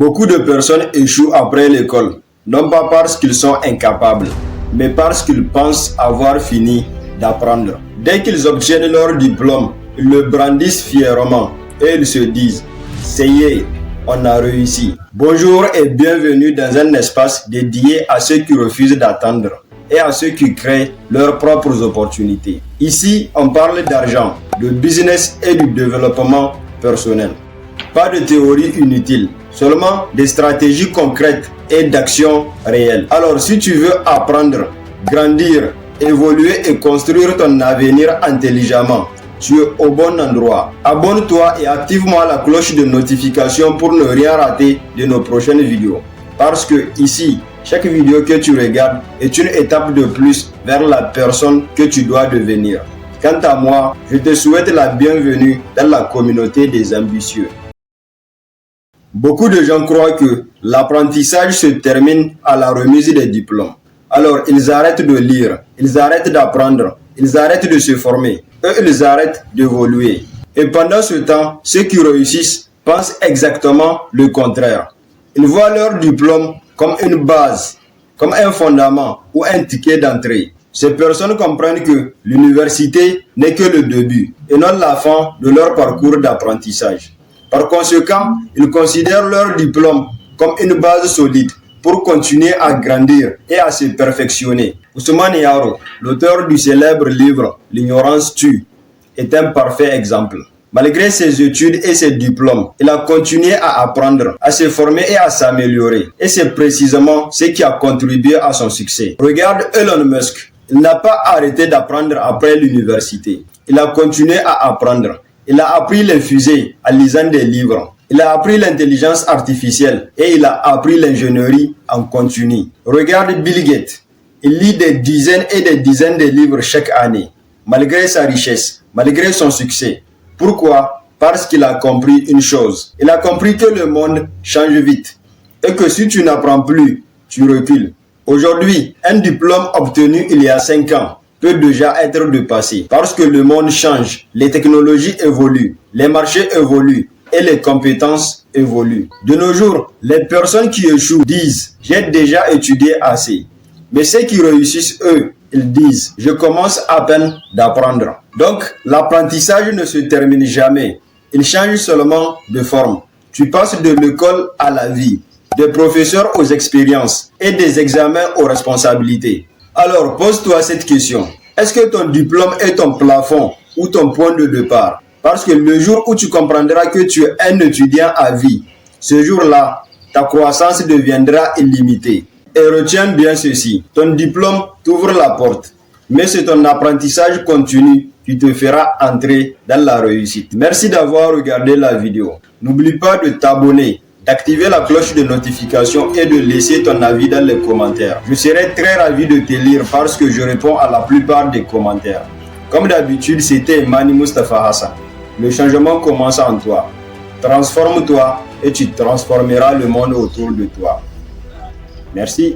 Beaucoup de personnes échouent après l'école, non pas parce qu'ils sont incapables, mais parce qu'ils pensent avoir fini d'apprendre. Dès qu'ils obtiennent leur diplôme, ils le brandissent fièrement et ils se disent « ça y est, on a réussi ». Bonjour et bienvenue dans un espace dédié à ceux qui refusent d'attendre et à ceux qui créent leurs propres opportunités. Ici, on parle d'argent, de business et du développement personnel. Pas de théorie inutile, seulement des stratégies concrètes et d'actions réelles. Alors si tu veux apprendre, grandir, évoluer et construire ton avenir intelligemment, tu es au bon endroit. Abonne-toi et active-moi la cloche de notification pour ne rien rater de nos prochaines vidéos. Parce que ici, chaque vidéo que tu regardes est une étape de plus vers la personne que tu dois devenir. Quant à moi, je te souhaite la bienvenue dans la communauté des ambitieux. Beaucoup de gens croient que l'apprentissage se termine à la remise des diplômes. Alors ils arrêtent de lire, ils arrêtent d'apprendre, ils arrêtent de se former, ils arrêtent d'évoluer. Et pendant ce temps, ceux qui réussissent pensent exactement le contraire. Ils voient leur diplôme comme une base, comme un fondament ou un ticket d'entrée. Ces personnes comprennent que l'université n'est que le début et non la fin de leur parcours d'apprentissage. Par conséquent, ils considèrent leur diplôme comme une base solide pour continuer à grandir et à se perfectionner. Ousmane Yaro, l'auteur du célèbre livre « L'ignorance tue », est un parfait exemple. Malgré ses études et ses diplômes, il a continué à apprendre, à se former et à s'améliorer. Et c'est précisément ce qui a contribué à son succès. Regarde Elon Musk. Il n'a pas arrêté d'apprendre après l'université. Il a continué à apprendre. Il a appris les fusées en lisant des livres. Il a appris l'intelligence artificielle et il a appris l'ingénierie en continu. Regarde Bill Gates. Il lit des dizaines et des dizaines de livres chaque année, malgré sa richesse, malgré son succès. Pourquoi? Parce qu'il a compris une chose. Il a compris que le monde change vite et que si tu n'apprends plus, tu recules. Aujourd'hui, un diplôme obtenu il y a 5 ans peut déjà être dépassé parce que le monde change, les technologies évoluent, les marchés évoluent et les compétences évoluent. De nos jours, les personnes qui échouent disent « j'ai déjà étudié assez ». Mais ceux qui réussissent, eux, ils disent « je commence à peine d'apprendre ». Donc, l'apprentissage ne se termine jamais. Il change seulement de forme. Tu passes de l'école à la vie, des professeurs aux expériences et des examens aux responsabilités. Alors, pose-toi cette question. Est-ce que ton diplôme est ton plafond ou ton point de départ? Parce que le jour où tu comprendras que tu es un étudiant à vie, ce jour-là, ta croissance deviendra illimitée. Et retiens bien ceci, ton diplôme t'ouvre la porte, mais c'est ton apprentissage continu qui te fera entrer dans la réussite. Merci d'avoir regardé la vidéo. N'oublie pas de t'abonner, d'activer la cloche de notification et de laisser ton avis dans les commentaires. Je serai très ravi de te lire parce que je réponds à la plupart des commentaires. Comme d'habitude, c'était Mani Mustafa Hassan. Le changement commence en toi. Transforme-toi et tu transformeras le monde autour de toi. Merci.